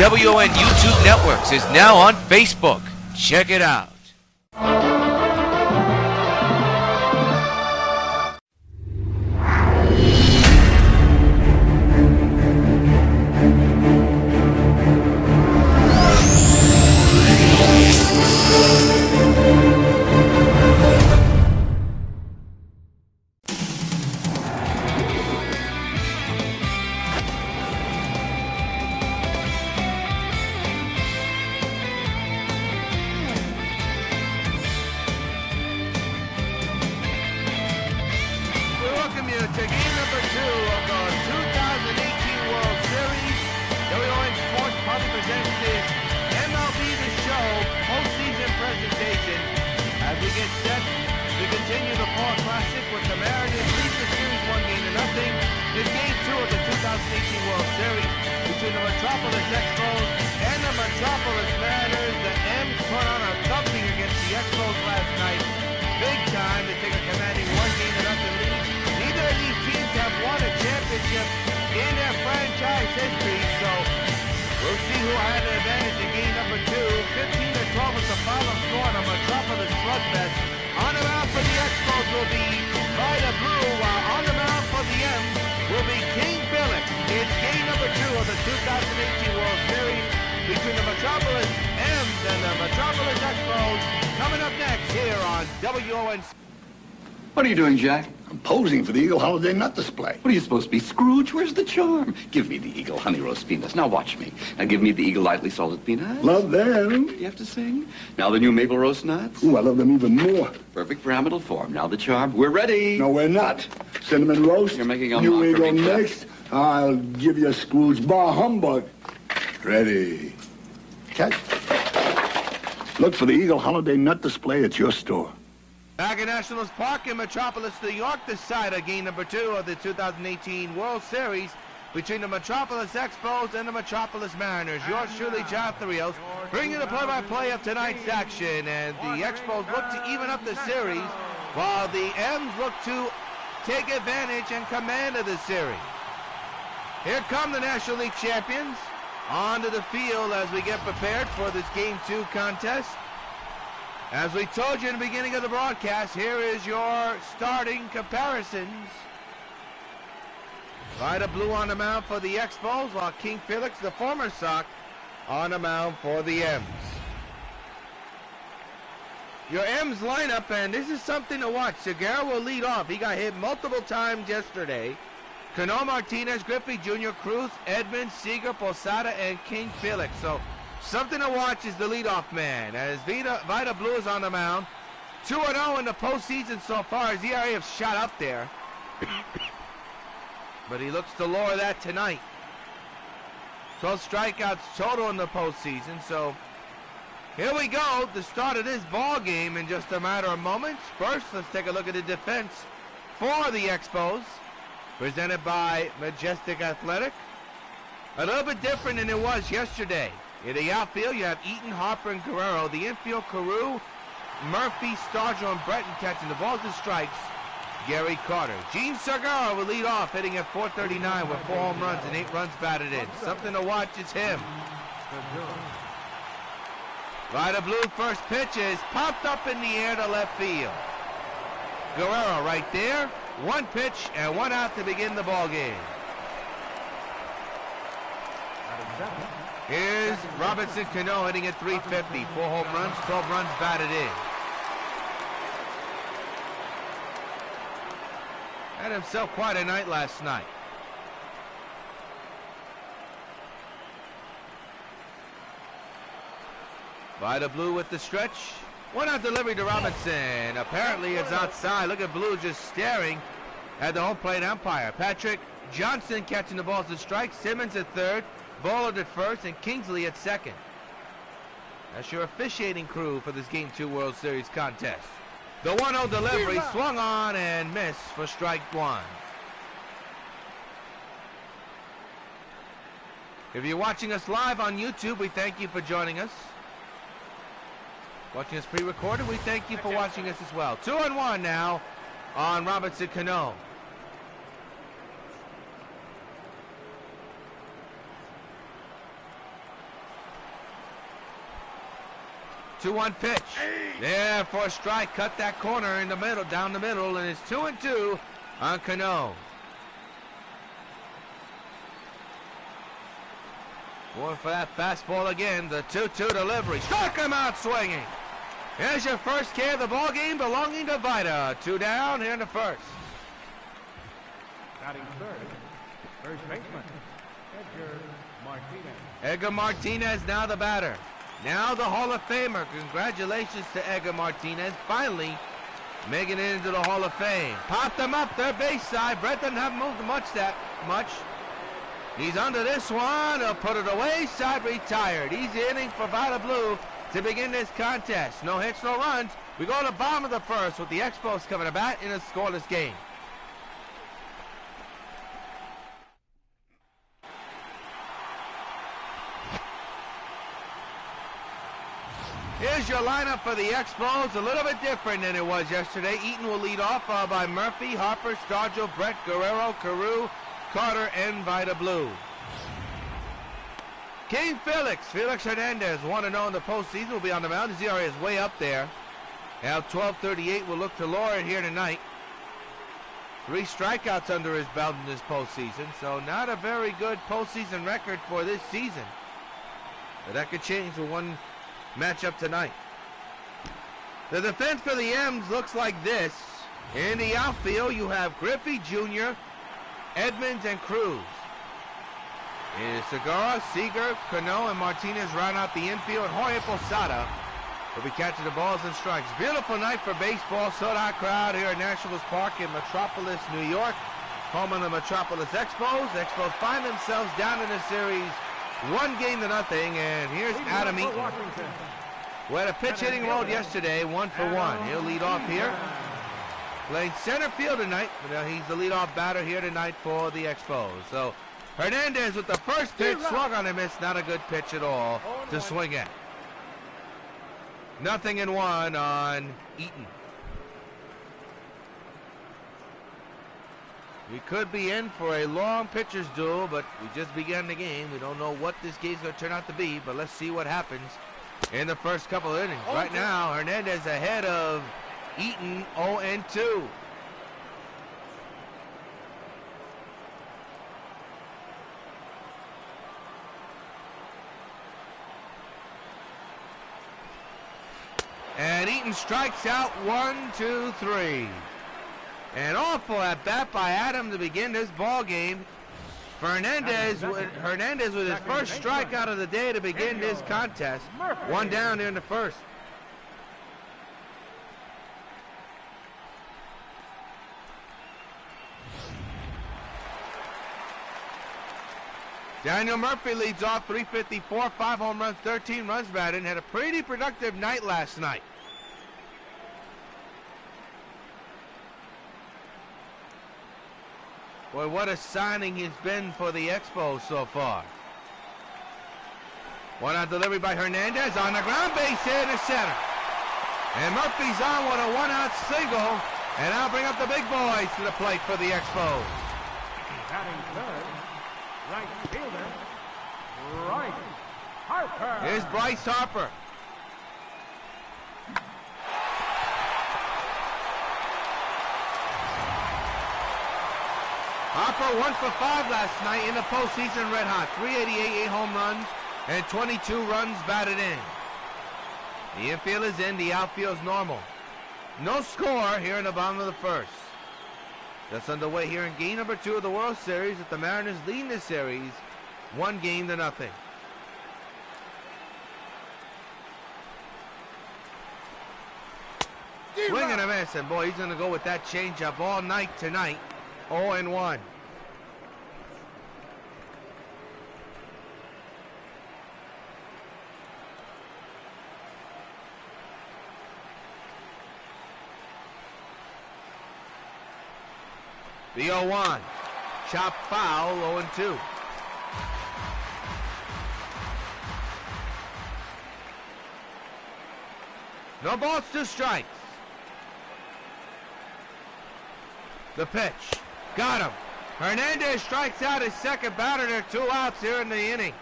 WON YouTube Networks is now on Facebook. Check it out. To game number 2 of the 2018 World Series, W.O.N Sports Party presents this MLB The Show postseason presentation. As we get set to continue the Fall Classic with the Mariners lead the series 1-0. It's game 2 of the 2018 World Series between the Metropolis Expos and the Metropolis Mariners. The M's put on a thumping against the Expos last night. Big time to take a commanding 1-0 lead. Neither of these teams have won a championship in their franchise history, so we'll see who had an advantage in game number 2. 15-12 is the final score on a Metropolis slugfest. On the mound for the Expos will be Vida Blue, while on the mound for the M's will be King Billick. It's game number 2 of the 2018 World Series between the Metropolis M's and the Metropolis Expos. Coming up next here on WON. What are you doing, Jack? I'm posing for the Eagle Holiday Nut Display. What are you supposed to be, Scrooge? Where's the charm? Give me the Eagle Honey Roast Peanuts. Now watch me. Now give me the Eagle Lightly Salted Peanuts. Love them. Do you have to sing? Now the new Maple Roast Nuts. Ooh, I love them even more. Perfect pyramidal form. Now the charm. We're ready. No, we're not. Cinnamon Roast. You're making a New mockery, Eagle Jeff. next. I'll give you Scrooge Bar Humbug. Ready. Catch. Look for the Eagle Holiday Nut Display at your store. Back at Nationals Park in Metropolis, New York, this side of game number 2 of the 2018 World Series between the Metropolis Expos and the Metropolis Mariners. Yours truly, John Rios, bringing the play-by-play of tonight's action. And the Expos look to even up the series, while the M's look to take advantage and command of the series. Here come the National League champions onto the field as we get prepared for this Game 2 contest. As we told you in the beginning of the broadcast, here is your starting comparisons. Vida Blue on the mound for the Expos, while King Felix, the former Sox, on the mound for the M's. Your M's lineup, and this is something to watch. Segura will lead off. He got hit multiple times yesterday. Cano, Martinez, Griffey Jr., Cruz, Edmonds, Seager, Posada, and King Felix. So something to watch is the leadoff man, as Vida Blue is on the mound. 2-0 in the postseason so far. His ERA has shot up there. But he looks to lower that tonight. 12 strikeouts total in the postseason. So here we go, the start of this ball game in just a matter of moments. First, let's take a look at the defense for the Expos, presented by Majestic Athletic. A little bit different than it was yesterday. In the outfield, you have Eaton, Harper, and Guerrero. The infield, Carew, Murphy, Stargell, and Breton catching the balls and strikes. Gary Carter. Gene Segura will lead off, hitting at .439 with 4 home runs and 8 runs batted in. Something to watch is him. Vida Blue first pitch is popped up in the air to left field. Guerrero right there. 1 pitch and 1 out to begin the ball game. Here's Robinson Cano hitting at .350. 4 home runs, 12 runs batted in. Had himself quite a night last night. Vida Blue with the stretch. 1 out delivery to Robinson. Apparently it's outside. Look at Blue just staring at the home plate umpire. Patrick Johnson catching the balls to strike. Simmons at third. Bullard at first, and Kingsley at second. That's your officiating crew for this Game 2 World Series contest. The 1-0 delivery swung on and missed for strike 1. If you're watching us live on YouTube, we thank you for joining us. Watching us pre-recorded, we thank you for watching us as well. 2-1 now on Robinson Cano. 2-1 pitch. There for a strike. Cut that corner in the middle, down the middle, and it's 2-2 on Cano. Going for that fastball again. The 2-2 delivery. Struck him out swinging. Here's your first K of the ball game belonging to Vida. 2 down here in the first. Batting third, first baseman, Edgar Martinez. Edgar Martinez now the batter. Now the Hall of Famer. Congratulations to Edgar Martinez. Finally making it into the Hall of Fame. Popped him up third base side. Brett doesn't have moved that much. He's under this one. He'll put it away. Side retired. Easy inning for Vida Blue to begin this contest. No hits, no runs. We go to the bottom of the first with the Expos coming to bat in a scoreless game. Here's your lineup for the Expos. A little bit different than it was yesterday. Eaton will lead off by Murphy, Harper, Stargell, Brett, Guerrero, Carew, Carter, and Vida Blue. King Felix Hernandez, 1-0 in the postseason, will be on the mound. His ERA is way up there. Now 12.38 will look to lower it here tonight. 3 strikeouts under his belt in this postseason, so not a very good postseason record for this season. But that could change with one matchup tonight. The defense for the M's looks like this. In the outfield, you have Griffey Jr., Edmonds, and Cruz. Is Segura, Seager, Cano, and Martinez round out the infield. Jorge Posada will be catching the balls and strikes. Beautiful night for baseball. Sold-out crowd here at Nationals Park in Metropolis, New York. Home of the Metropolis Expos. The Expos find themselves down in the series 1-0, and here's Adam Eaton, who had a pitch hitting role yesterday, 1-for-1. He'll lead off here. Playing center field tonight, but he's the leadoff batter here tonight for the Expos. So Hernandez with the first pitch, swung on and missed. Not a good pitch at all to swing at. 0-1 on Eaton. We could be in for a long pitcher's duel, but we just began the game. We don't know what this game's going to turn out to be, but let's see what happens in the first couple of innings. Right now, Hernandez ahead of Eaton, 0-2. And Eaton strikes out 1, 2, 3. An awful at bat by Adam to begin this ball game. Hernandez with his first strikeout of the day to begin this contest. 1 down here in the first. Daniel Murphy leads off, 354, 5 home runs, 13 runs batted, and had a pretty productive night last night. Boy, what a signing he's been for the Expos so far. 1-out delivery by Hernandez on the ground, base hit to center. And Murphy's on with a 1-out single, and now bring up the big boys to the plate for the Expos. Batting third, right fielder, Bryce Harper. Here's Bryce Harper. Harper 1 for 5 last night in the postseason, red hot. 388, 8 home runs, and 22 runs batted in. The infield is in, the outfield is normal. No score here in the bottom of the first. That's underway here in game number 2 of the World Series, with the Mariners leading the series 1-0. Swing and a miss, and boy, he's going to go with that changeup all night tonight. 0-1. The 0-1. Chop foul, 0-2. No balls, 2 strikes. The pitch. Got him. Hernandez strikes out his second batter. There are 2 outs here in the inning.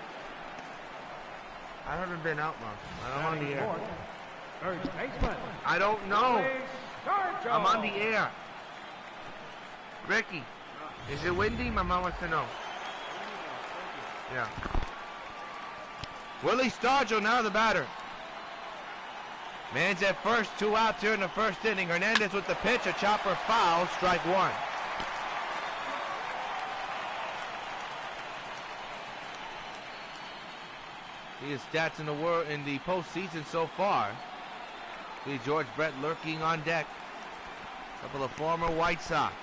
I haven't been out, Mark. I'm on the air. First baseman. I don't know. Starcho. I'm on the air. Ricky, is it windy? My mom wants to know. Yeah. Willie Stargell now the batter. Man's at first, 2 outs here in the first inning. Hernandez with the pitch, a chopper foul, strike 1. His stats in the postseason so far. See George Brett lurking on deck. A couple of former White Sox.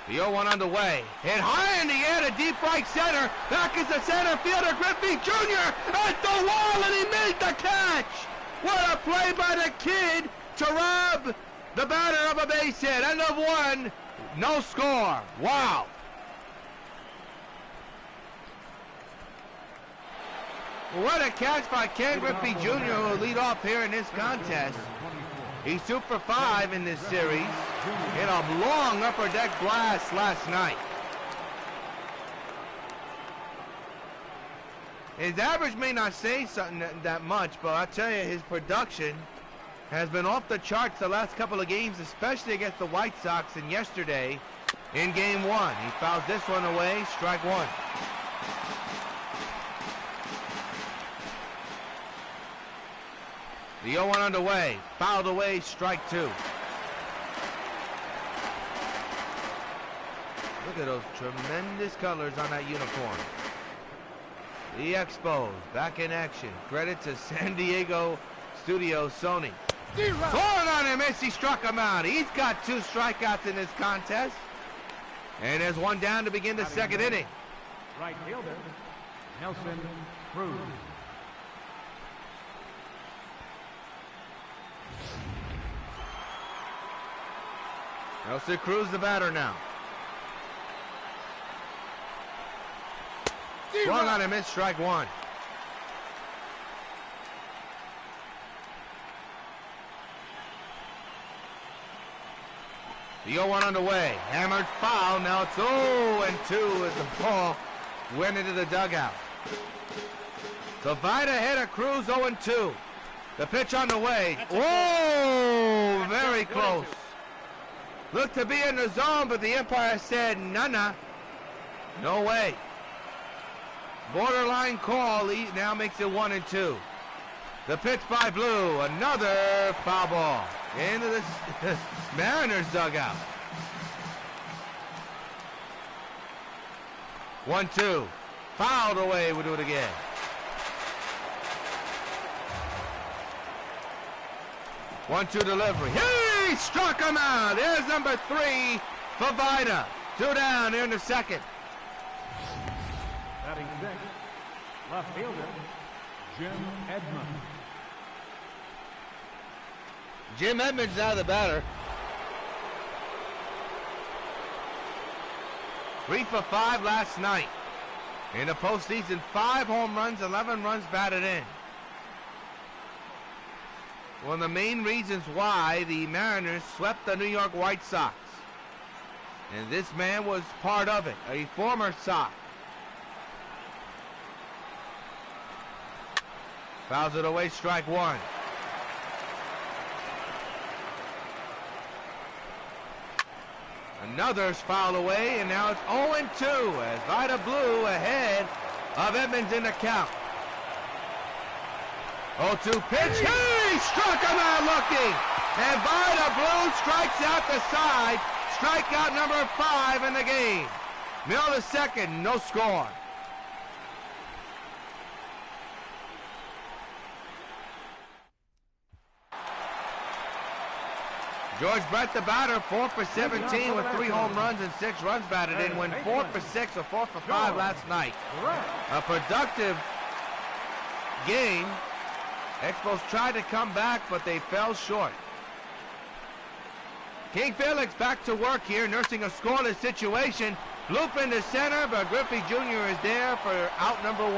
The 0-1 underway. Hit high in the air to deep right center. Back is the center fielder, Griffey Jr. at the wall, and he made the catch. What a play by the kid to rob the batter of a base hit. End of 1. No score. Wow. What a catch by Ken Griffey Jr., who will lead off here in this contest. He's 2 for 5 in this series. Hit a long upper deck blast last night. His average may not say something that much, but I'll tell you, his production has been off the charts the last couple of games, especially against the White Sox, and yesterday in Game 1. He fouls this one away, strike 1. The 0-1 underway, fouled away, strike 2. Look at those tremendous colors on that uniform. The Expos back in action. Credit to San Diego Studios, Sony. Throwing on him, he struck him out. He's got 2 strikeouts in this contest. And there's 1 down to begin the second inning. Right fielder, Nelson Cruz. Nelson Cruz the batter now. Swung on him, missed, strike 1. The 0-1 underway. Hammered foul. Now it's 0-2 as the ball went into the dugout. So Vida hit a Cruz 0-2. The pitch on the way. Whoa! Very close. Looked to be in the zone, but the umpire said, nah. No way. Borderline call. He now makes it 1-2. The pitch by Blue. Another foul ball into the Mariners dugout. 1-2. Fouled away. We'll do it again. One-two delivery. He struck him out. There's number 3 for Vida. 2 down here in the second. Batting 6, left fielder, Jim Edmonds. Jim Edmonds now the batter. 3 for 5 last night. In the postseason, 5 home runs, 11 runs batted in. One of the main reasons why the Mariners swept the New York White Sox. And this man was part of it, a former Sox. Fouls it away, strike 1. Another's foul away, and now it's 0-2 as Vida Blue ahead of Edmonds in the count. 0-2 pitch. He struck him out looking. And Vida Blue strikes out the side. Strikeout number 5 in the game. Middle of the second, no score. George Brett, the batter, 4 for 17 with 3 home runs and 6 runs batted in. Went 4 for 6 or 4 for 5 last night. A productive game. Expos tried to come back, but they fell short. King Felix back to work here, nursing a scoreless situation. Loop into center, but Griffey Jr. is there for out number 1.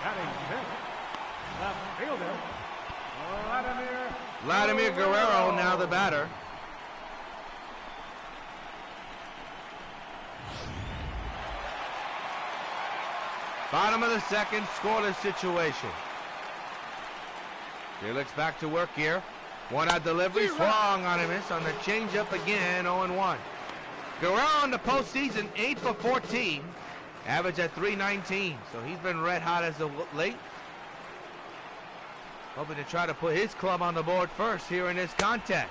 Batting 6, left fielder, Vladimir Guerrero now the batter. Bottom of the second, scoreless situation. Felix back to work here. One-out delivery, swung on a miss on the changeup again, 0-1. Guerrero in the postseason, 8 for 14, average at .319, so he's been red hot as of late. Hoping to try to put his club on the board first here in this contest.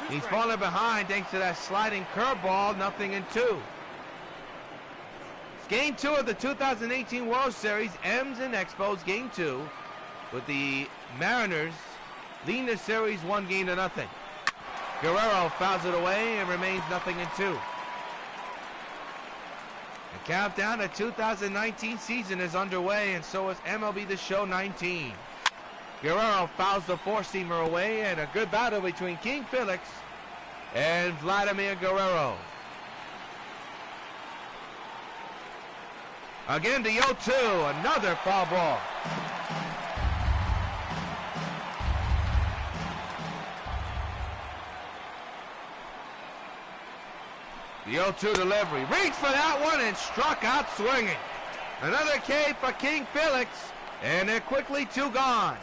He's falling behind thanks to that sliding curveball, 0-2. It's game 2 of the 2018 World Series, M's and Expos, game 2, with the Mariners leading the series 1-0. Guerrero fouls it away and remains 0-2. The countdown to 2019 season is underway, and so is MLB The Show 19. Guerrero fouls the four-seamer away, and a good battle between King Felix and Vladimir Guerrero. Again, the 0-2, another foul ball. The 0-2 delivery, reached for that one and struck out swinging. Another K for King Felix, and they're quickly 2 gone.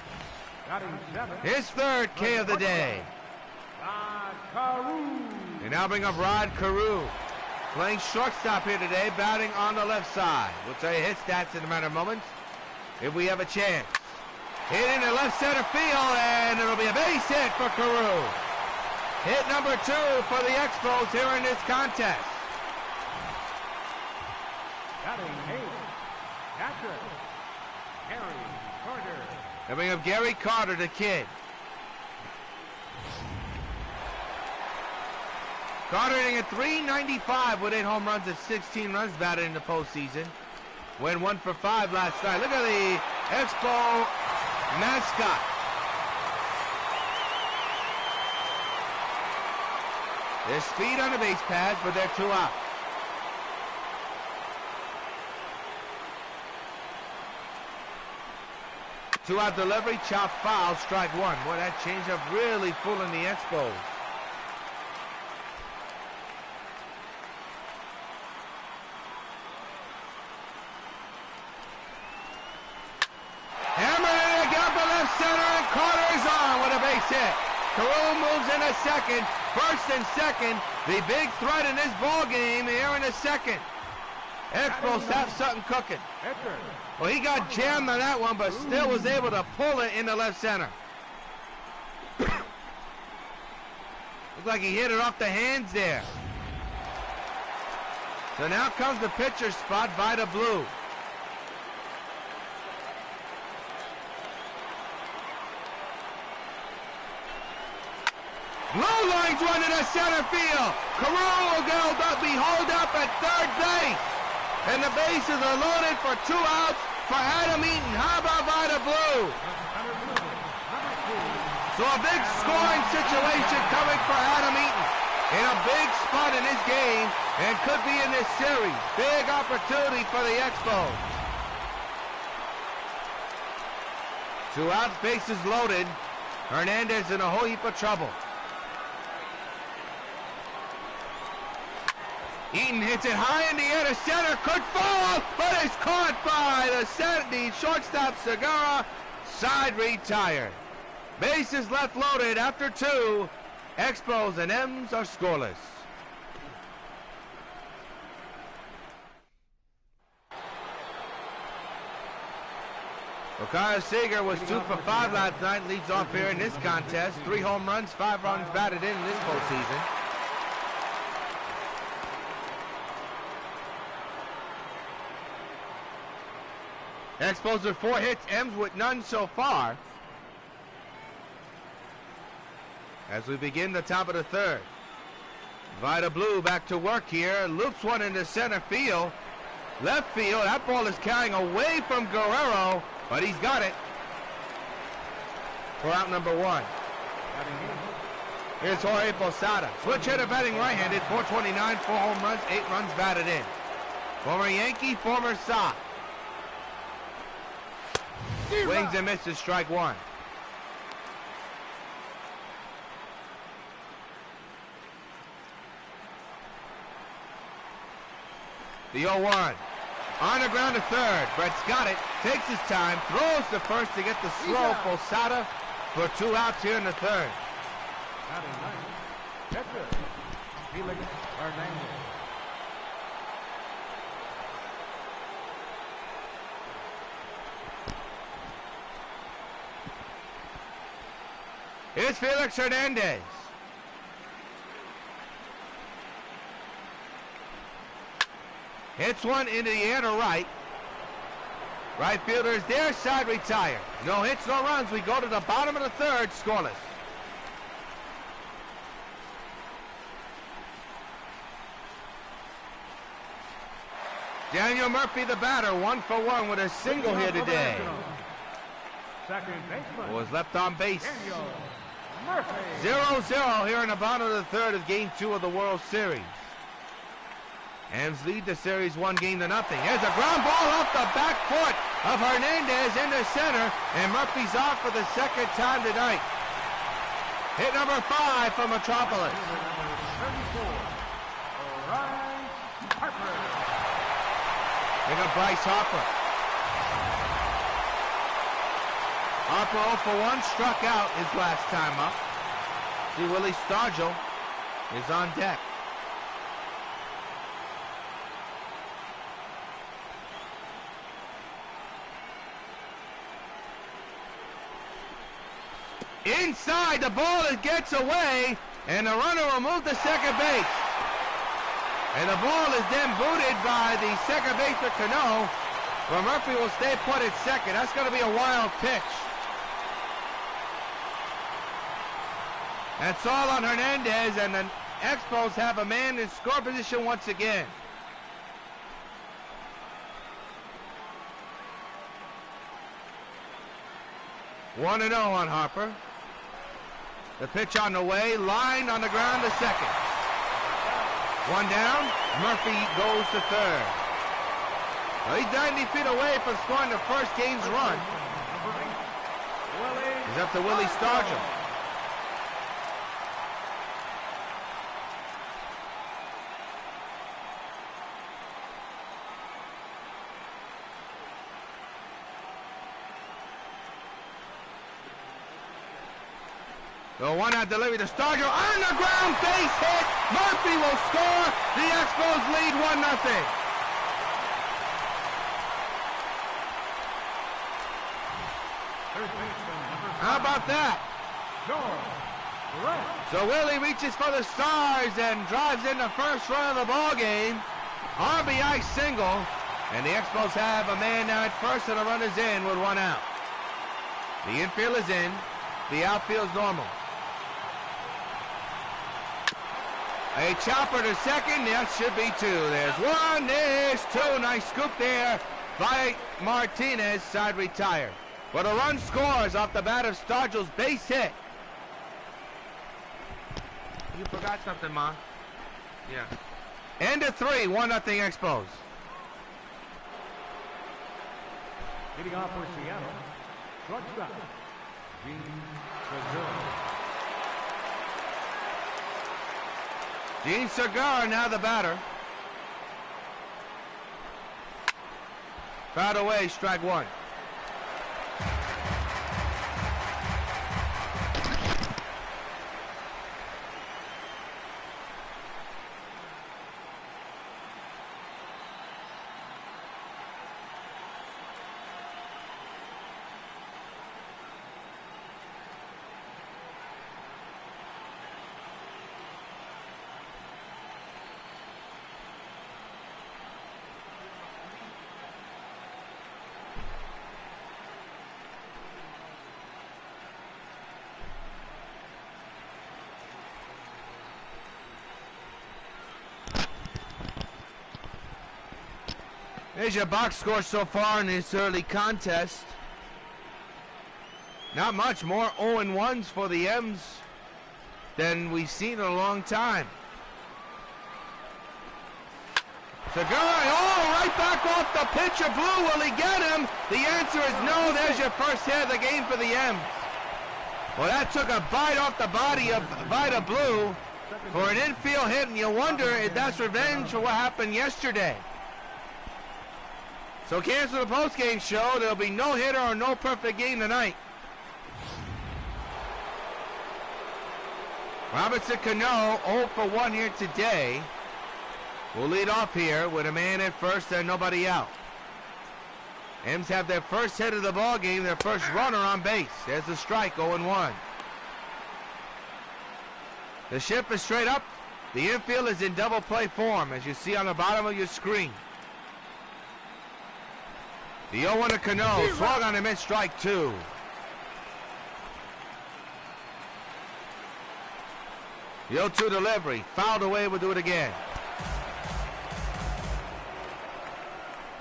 His third K of the day. They now bring up Rod Carew, playing shortstop here today, batting on the left side. We'll tell you his stats in a matter of moments if we have a chance. Hit into left center field, and it'll be a base hit for Carew. Hit number 2 for the Expos here in this contest. They bring up Gary Carter, the kid. Carter hitting at .395 with 8 home runs and 16 runs batted in the postseason. Went 1 for 5 last night. Look at the Expo mascot. There's speed on the base pads, but they're 2 out. Two-out delivery, chop foul, strike 1. Boy, that changeup really fooling the Expos. Hammered it again for left center, and Carter is on with a base hit. Carew moves in a second. First and second, the big threat in this ball game here in the second. Expos have something cooking. Well, he got jammed on that one, but still was able to pull it into left center. Looks like he hit it off the hands there. So now comes the pitcher spot by the blue. Low lines one to the center field. Carew will be holed up at third base. And the bases are loaded for 2 outs for Adam Eaton. How about by the blue? So a big scoring situation coming for Adam Eaton. In a big spot in this game and could be in this series. Big opportunity for the Expos. 2 outs, bases loaded. Hernandez in a whole heap of trouble. Eaton hits it high in the air to center, could fall, but it's caught by the shortstop Segura, side retired. Bases left loaded after 2. Expos and M's are scoreless. Okara Seager was 2 for 5 last night, leads off here in this contest. 3 home runs, 5 runs batted in this postseason. Expos with 4 hits, M's with none so far. As we begin the top of the third. Vida Blue back to work here, loops one into center field. Left field, that ball is carrying away from Guerrero, but he's got it for out number 1. Here's Jorge Posada. Switch hitter batting right-handed, .429, 4 home runs, 8 runs batted in. Former Yankee, former Sox. Swings and misses, strike 1. The 0-1. On the ground to third. Brett's got it. Takes his time. Throws to first to get the slow Posada for 2 outs here in the third. Batting ninth, catcher, Felix Hernandez. Here's Felix Hernandez. Hits one into the air to right. Right fielder is there, side retired. No hits, no runs. We go to the bottom of the third, scoreless. Daniel Murphy, the batter, 1 for 1 with a single here today. Second baseman, Was left on base. Daniel Murphy. 0-0 here in the bottom of the third of Game 2 of the World Series. M's lead the series 1-0. Here's a ground ball off the back foot of Hernandez into center, and Murphy's off for the second time tonight. Hit number 5 for Metropolis. Number 34, Bryce Harper. Pick up Bryce Harper. Harper 0 for 1, struck out his last time up. See, Willie Stargell is on deck. Inside, the ball gets away, and the runner will move to second base. And the ball is then booted by the second baseman Cano, but Murphy will stay put at second. That's going to be a wild pitch. That's all on Hernandez, and the Expos have a man in score position once again. One and 0 on Harper. The pitch on the way, line on the ground to second. One down, Murphy goes to third. Well, he's 90 feet away from scoring the first game's run. He's up to Willie Stargell. The 1-out delivery to Stargell on the ground, base hit. Murphy will score. The Expos lead 1-0. How about that? So Willie reaches for the Stars and drives in the first run of the ball game. RBI single, and the Expos have a man now at first, and the runner's in with 1 out. The infield is in. The outfield's normal. A chopper to second, that should be 2. There's 1, there's 2. Nice scoop there by Martinez, side retired. But a run scores off the bat of Stargell's base hit. You forgot something, Ma. Yeah. End of 3, 1-0 Expos. Leading off for Seattle, shortstop, Gene Segura. Gene Segura now the batter. Fouled away, strike 1. There's your box score so far in this early contest. Not much, more 0-1s for the M's than we've seen in a long time. Segura, right back off the pitcher, Blue, will he get him? The answer is no. There's your first hit of the game for the M's. Well, that took a bite off the body of Vida Blue for an infield hit, and you wonder if that's revenge for what happened yesterday. So cancel the post-game show. There'll be no hitter or no perfect game tonight. Robinson Cano 0 for 1 here today. Will lead off here with a man at first and nobody out. M's have their first hit of the ball game, their first runner on base. There's the strike, 0-1. The ship is straight up. The infield is in double play form, as you see on the bottom of your screen. The 0-1 to Cano, swung on him, strike 2. The 0-2 delivery, fouled away, we'll do it again.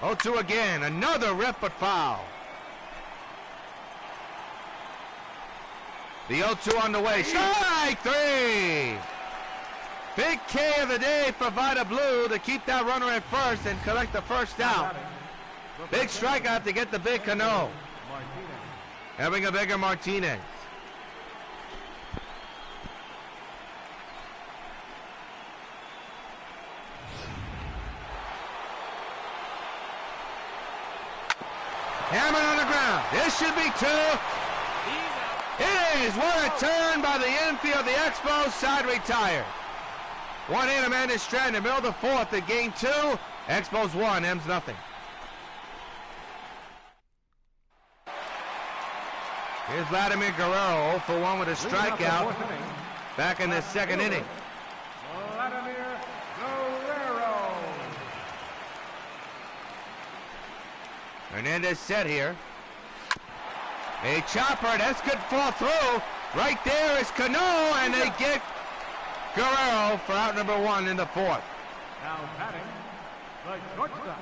0-2 again, another rip but foul. The 0-2 on the way, strike 3! Big K of the day for Vida Blue to keep that runner at first and collect the first out. Big strikeout to get the big Cano. Having a bigger Martinez. Hammer on the ground. This should be 2. It is. What a turn by the infield. The Expos side retired. 1 hit, Amanda Strand in the middle of the 4th in game 2. Expos 1, M's nothing. Here's Vladimir Guerrero, 0 for 1 with a strikeout back in the 2nd inning. Vladimir Guerrero. Hernandez set here. A chopper, that's good fall through. Right there is Cano, and they get Guerrero for out number 1 in the 4th. Now batting, the shortstop,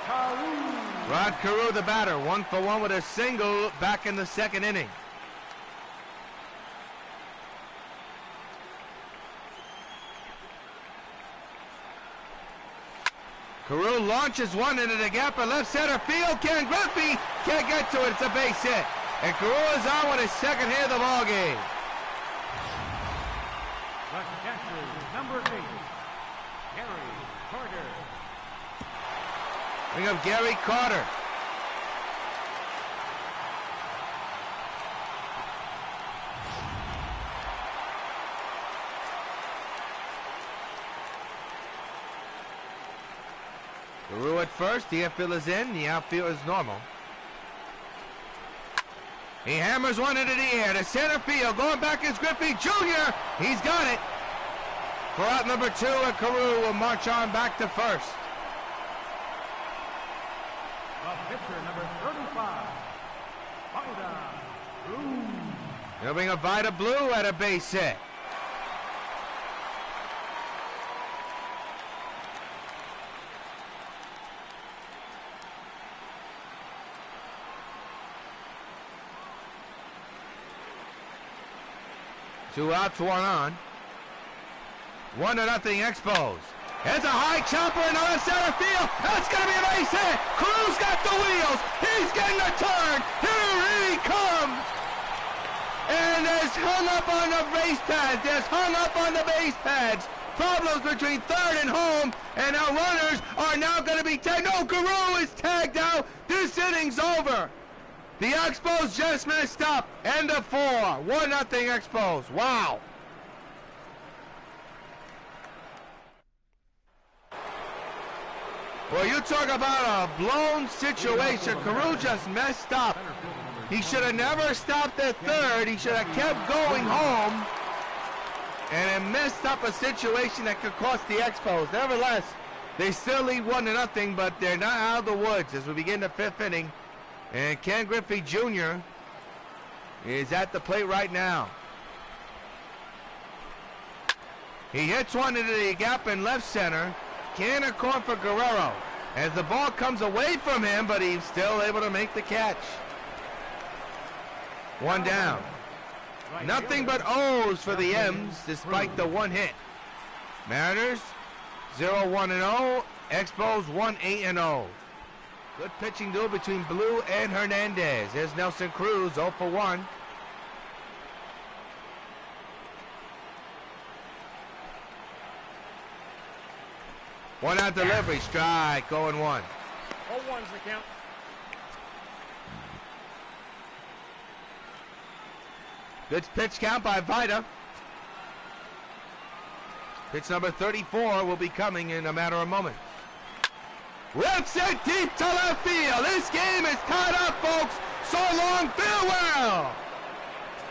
Carew. Rod Carew, the batter, 1 for 1 with a single back in the 2nd inning. Carew launches one into the gap in left center field. Ken Griffey can't get to it. It's a base hit. And Carew is on with his 2nd hit of the ball game. The catcher, number 8, Gary Carter. Bring up Gary Carter. Carew at first, the infield is in, the outfield is normal. He hammers one into the air to center field, going back is Griffey Jr. He's got it. For out number 2, and Carew will march on back to first. The pitcher, number 35, Vida Blue. They'll bring up Vida Blue at a base hit. Two outs, 1 on. 1-0 Expos. There's a high chopper in the left center field. That's going to be a base hit. Cruz got the wheels. He's getting a turn. Here he comes. And is hung up on the base pads. There's hung up on the base pads. Problems between 3rd and home. And our runners are now going to be tagged. No, Carew is tagged out. This inning's over. The Expos just messed up. End of 4. 1-0 Expos. Wow. Well, you talk about a blown situation. Carew just messed up. He should have never stopped at 3rd. He should have kept going home. And it messed up a situation that could cost the Expos. Nevertheless, they still lead 1-0, but they're not out of the woods as we begin the 5th inning. And Ken Griffey Jr. is at the plate right now. He hits one into the gap in left center. Can of corn for Guerrero. As the ball comes away from him, but he's still able to make the catch. 1 down. Nothing but O's for the M's despite the 1 hit. Mariners 0-1-0. Expos 1-8-0. Good pitching duel between Blue and Hernandez. There's Nelson Cruz, 0 for 1. One out delivery, strike, 0-1. 0-1's the count. Good pitch count by Vida. Pitch number 34 will be coming in a matter of moments. Rips it deep to left field. This game is tied up, folks. So long, farewell.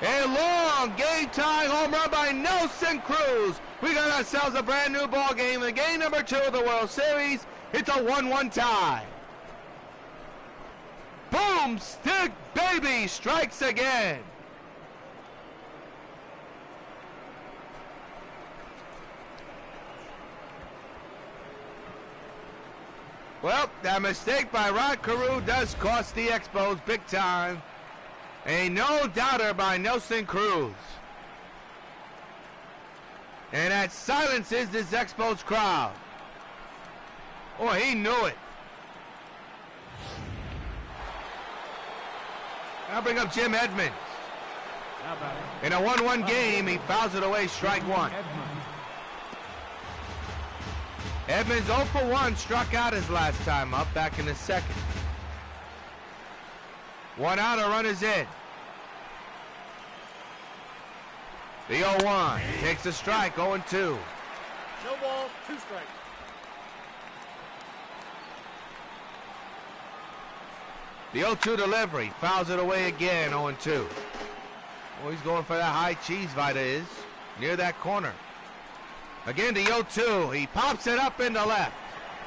A long game-tying home run by Nelson Cruz. We got ourselves a brand new ball game. In game number 2 of the World Series. It's a 1-1 tie. Boomstick Baby strikes again. Well, that mistake by Rod Carew does cost the Expos big time. A no-doubter by Nelson Cruz. And that silences this Expos crowd. Oh, he knew it. I'll bring up Jim Edmonds. In a 1-1 game, he fouls it away, strike one. Edmonds 0 for 1, struck out his last time up back in the second. One out, a run is in. The 0-1 takes a strike, 0-2. No balls, 2 strikes. The 0-2 delivery, fouls it away again, 0-2. Oh, he's going for that high cheese, Vida is, near that corner. Again, the 0-2, he pops it up into left.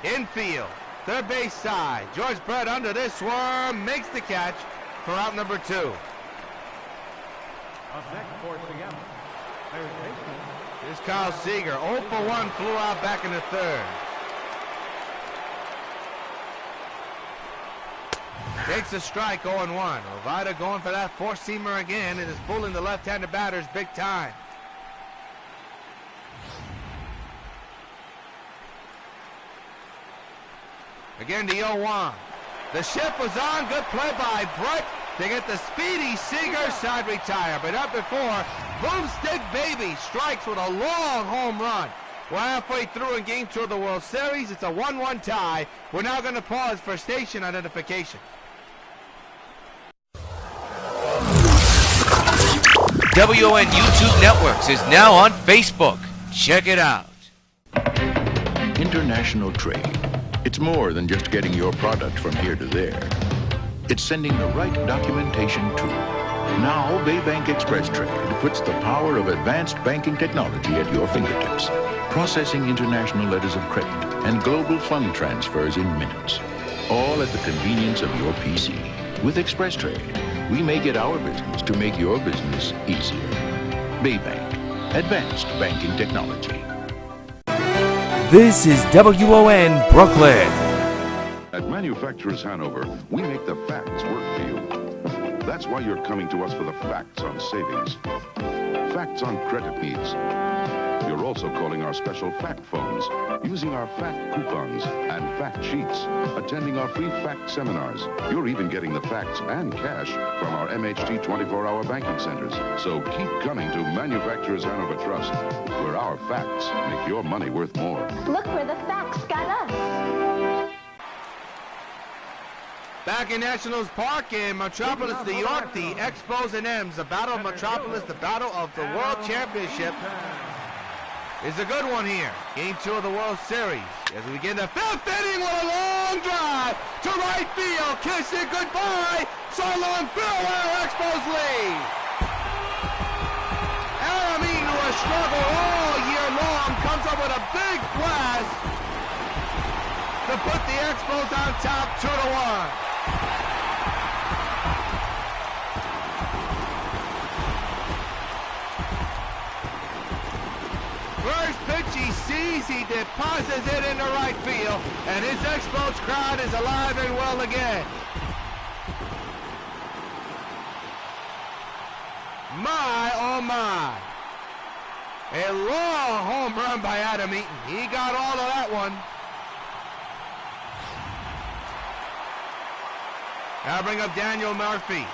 Infield, third base side. George Brett under this one, makes the catch for out number 2. Up next for Seattle. Third baseman. Here's Kyle Seager, 0 for 1, flew out back in the third. Takes a strike, 0-1. Vida going for that four-seamer again, and is fooling the left-handed batters big time. Again, the 0-1. The shift was on. Good play by Brett to get the speedy Seager side retire. But up before, Boomstick Baby strikes with a long home run. We're halfway through in Game 2 of the World Series. It's a 1-1 tie. We're now going to pause for station identification. WON YouTube Networks is now on Facebook. Check it out. International trade. It's more than just getting your product from here to there. It's sending the right documentation too. Now, Baybank Express Trade puts the power of advanced banking technology at your fingertips, processing international letters of credit and global fund transfers in minutes, all at the convenience of your PC. With Express Trade, we make it our business to make your business easier. Baybank, advanced banking technology. This is WON Brooklyn. At Manufacturers Hanover, we make the facts work for you. That's why you're coming to us for the facts on savings, facts on credit needs. You're also calling our special fact phones, using our fact coupons and fact sheets, attending our free fact seminars. You're even getting the facts and cash from our MHT 24-hour banking centers. So keep coming to Manufacturers Hanover Trust, where our facts make your money worth more. Look where the facts got us. Back in Nationals Park in Metropolis, New York, the Expos and M's, the Battle of Metropolis, the Battle of the World Championship is a good one here. Game 2 of the World Series. As we begin the 5th inning with a long drive to right field. Kiss it goodbye. So long, farewell, Expos lead. Alamine, who has struggled all year long, comes up with a big blast to put the Expos on top 2-1. First pitch he sees, he deposits it into right field, and his Expos crowd is alive and well again. My, oh my. A long home run by Adam Eaton. He got all of that one. Now bring up Daniel Murphy.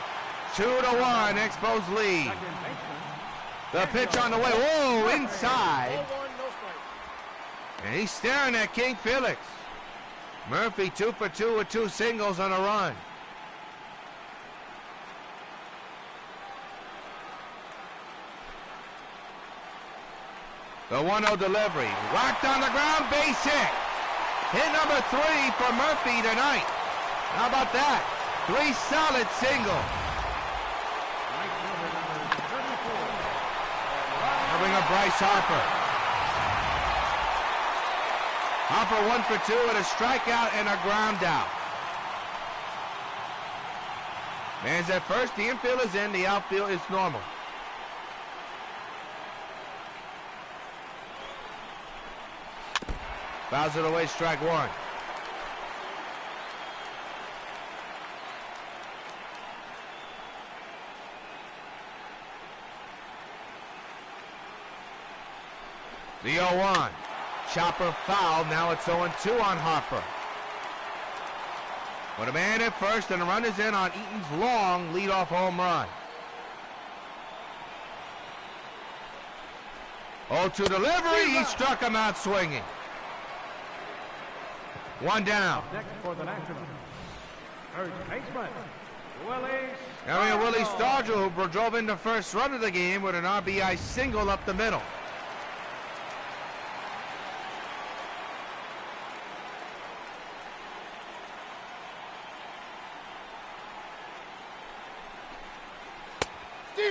2-1, Expos lead. The pitch on the way. Whoa, inside. And he's staring at King Felix. Murphy 2 for 2 with 2 singles on a run. The 1-0 delivery. Whacked on the ground, base hit. Hit number 3 for Murphy tonight. How about that? 3 solid singles. Bring up Bryce Harper. Harper 1 for 2 with a strikeout and a ground out. Man's at first, the infield is in, the outfield is normal. Fouls it away, strike 1. The 0-1. Chopper foul. Now it's 0-2 on Harper. With a man at first and the run is in on Eaton's long leadoff home run. 0-2 delivery. He struck him out swinging. 1 down. Next for the Nationals, third baseman, Willie Now we have Willie Stargell, who drove in the first run of the game with an RBI single up the middle.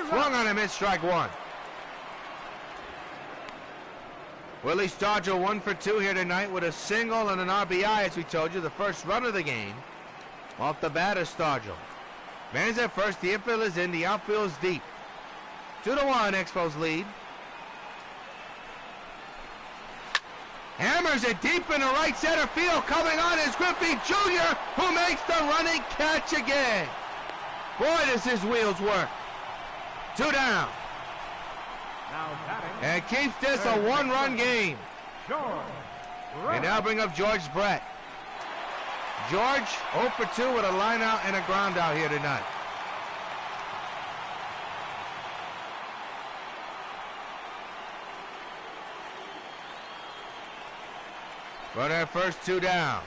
Swung on him, it's strike 1. Willie Stargell 1 for 2 here tonight with a single and an RBI, as we told you, the first run of the game. Off the bat is Stargell. Man's at first, the infield is in, the outfield is deep. 2-1, Expos lead. Hammers it deep in the right center field. Coming on is Griffey Jr., who makes the running catch again. Boy, does his wheels work. 2 down. And keeps this a 1-run game. And now bring up George Brett. George 0 for 2 with a line out and a ground out here tonight. Runner at first, 2 down.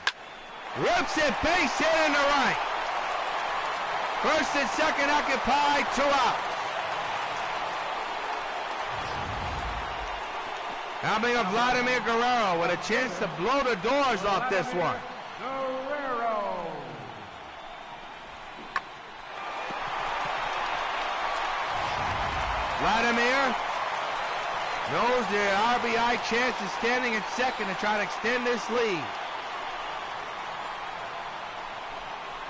Rips it, base hit in the right. First and second occupied, 2 out. Now bring up Vladimir Guerrero with a chance to blow the doors off this one. Guerrero. Vladimir knows the RBI chance is standing at second to try to extend this lead.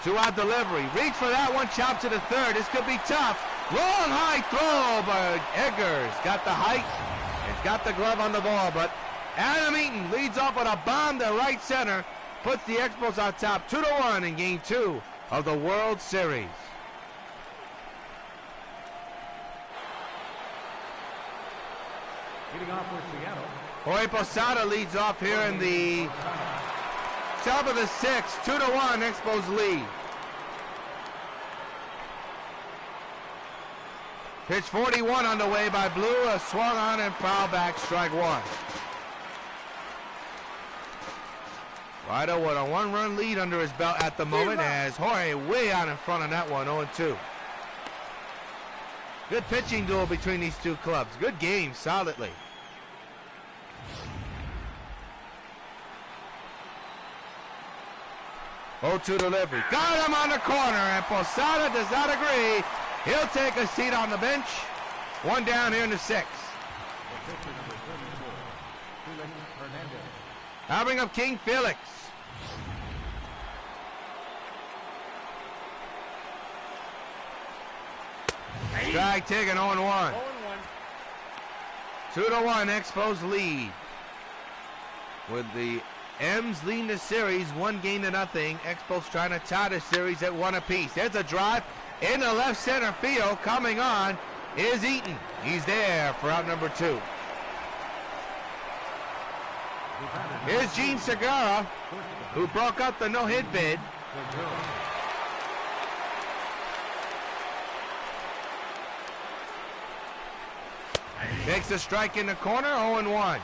2-out delivery. Reach for that one, chop to the third. This could be tough. Long high throw, but Eggers got the height. It's got the glove on the ball, but Adam Eaton leads off with a bomb to right center, puts the Expos on top 2-1 in Game 2 of the World Series. Leading off for Seattle, Jorge Posada leads off here in the top of the 6th, 2-1, Expos lead. Pitch 41 on the way by Blue, a swung on and foul back, strike 1. Ryder with a 1-run lead under his belt at the moment as Jorge way out in front on that one, 0-2. Good pitching duel between these two clubs. Good game, solidly. Oh-2 delivery. Got him on the corner, and Posada does not agree. He'll take a seat on the bench. 1 down here in the 6th. Now bring up King Felix. Strike taken, 0-1. 2-1, Expos lead. With the M's leading the series 1-0. Expos trying to tie the series at 1 apiece. There's a drive in the left center field. Coming on is Eaton. He's there for out number 2. Here's Gene Segura, who broke up the no-hit bid. Takes a strike in the corner, 0-1.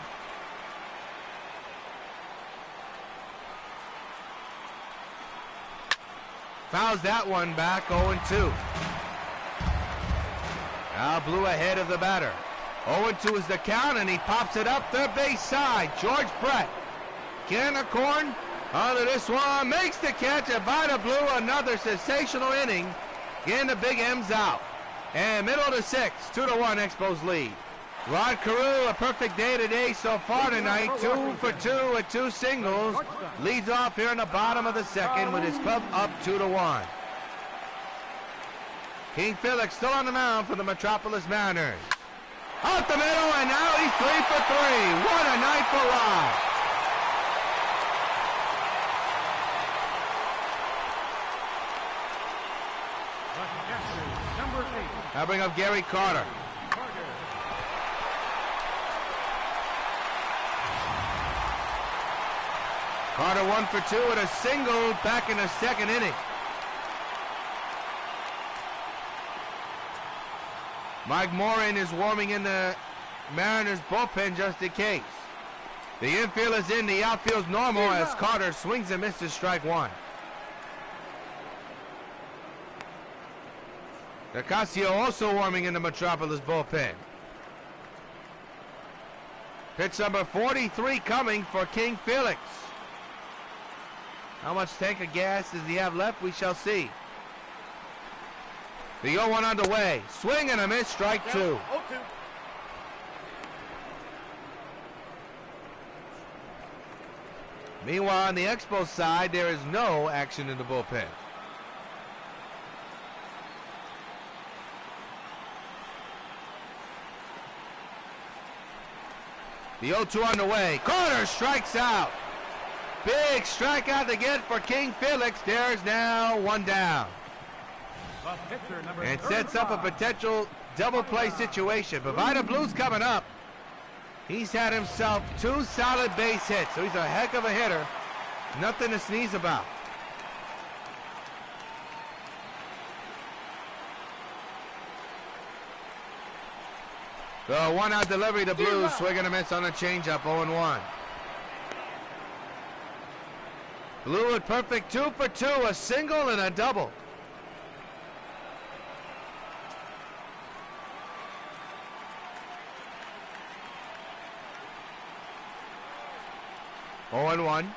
Fouls that one back, 0-2. Now Blue ahead of the batter. 0-2 is the count, and he pops it up third base side. George Brett. Corn onto this one, makes the catch, and Vida Blue, another sensational inning. Getting the big M's out. And middle to 6, 2-1 Expos lead. Rod Carew, a perfect day today so far tonight. 2 for 2 with 2 singles. Leads off here in the bottom of the second with his club up 2-1. King Felix still on the mound for the Metropolis Mariners. Out the middle, and now he's 3 for 3. What a night for Rod. I bring up Gary Carter. Carter 1 for 2 with a single back in the second inning. Mike Morin is warming in the Mariners bullpen just in case. The infield is in, the outfield's normal as Carter swings and misses strike 1. Ocasio also warming in the Metropolis bullpen. Pitch number 43 coming for King Felix. How much tank of gas does he have left? We shall see. The 0-1 underway. Swing and a miss, strike 2. Meanwhile, on the Expos side, there is no action in the bullpen. The 0-2 underway. Carter strikes out. Big strikeout to get for King Felix. There's now 1 down. And sets up a potential double play situation. But Vida Blue's coming up. He's had himself 2 solid base hits, so he's a heck of a hitter. Nothing to sneeze about. The 1-out delivery to Blues, swing and a miss on a changeup, 0-1. Blue with perfect 2 for 2, a single and a double. Oh and 1.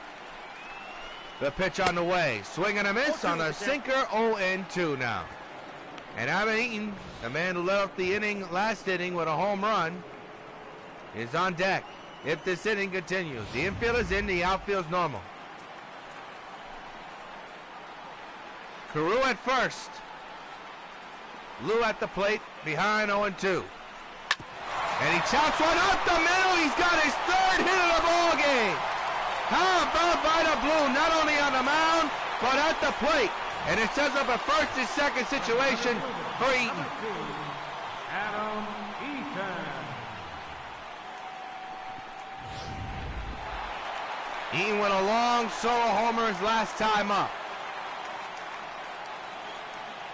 The pitch on the way. Swing and a miss on a sinker, 0-2 now. And Adam Eaton, the man who led off the inning last inning with a home run, is on deck if this inning continues. The infield is in, the outfield's normal. Carew at first. Lou at the plate, behind 0-2. And he chops one up the middle. He's got his 3rd hit of the ball game. How about Vida Blue, not only on the mound, but at the plate. And it sets up a 1st and 2nd situation for Eaton. Adam Eaton. Eaton went a long solo homer his last time up.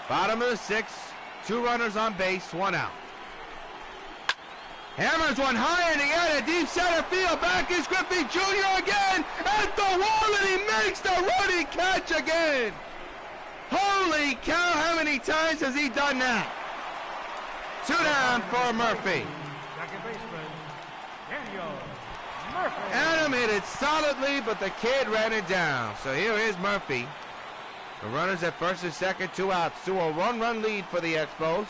Bottom of the 6th, 2 runners on base, 1 out. Hammers one high in the air to deep center field. Back is Griffey Jr. again at the wall, and he makes the running catch again. Holy cow, how many times has he done that? 2 down for Murphy. Second baseman, Daniel Murphy. Adam hit it solidly, but the kid ran it down. So here is Murphy. The runners at 1st and 2nd, 2 outs. To a 1-run lead for the Expos.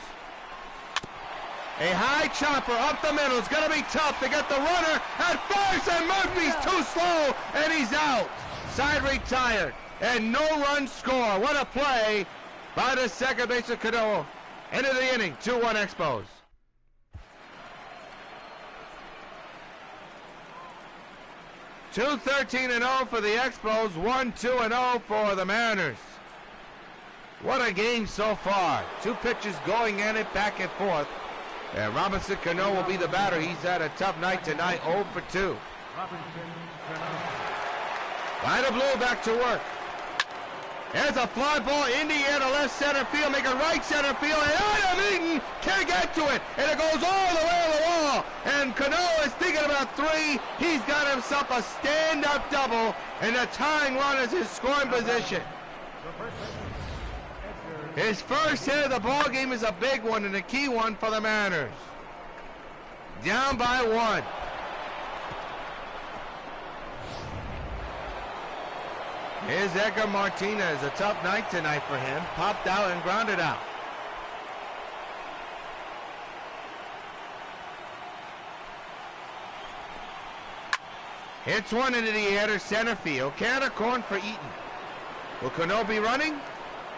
A high chopper up the middle. It's going to be tough to get the runner at 1st, and Murphy's too slow, and he's out. Side retired, and no run score. What a play by the second baseman, Cano. End of the inning, 2-1 Expos. $2-13-0 for the Expos, 1-2-0 for the Mariners. What a game so far. 2 pitches going at it back and forth. And Robinson Cano will be the batter. He's had a tough night tonight, 0 for 2. Vida Blue back to work. There's a fly ball in the air to left center field, making right center field, and Adam Eaton can't get to it, and it goes all the way to the wall. And Cano is thinking about 3. He's got himself a stand-up double, and the tying run is his scoring position. His first hit of the ball game is a big one and a key one for the Mariners. Down by 1. Here's Edgar Martinez. A tough night tonight for him. Popped out and grounded out. Hits one into the air to center field. Can of corn for Eaton. Will Cano be running?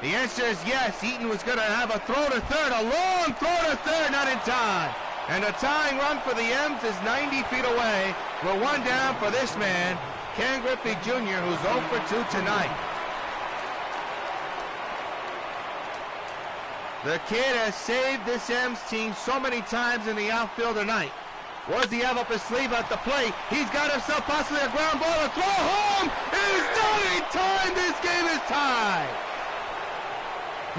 The answer is yes. Eaton was going to have a throw to third. A long throw to third, not in time. And a tying run for the M's is 90 feet away. We're one down for this man, Ken Griffey Jr., who's 0 for 2 tonight. The kid has saved this M's team so many times in the outfield tonight. What does he have up his sleeve at the plate? He's got himself possibly a ground ball to throw home. It is not in time. This game is tied.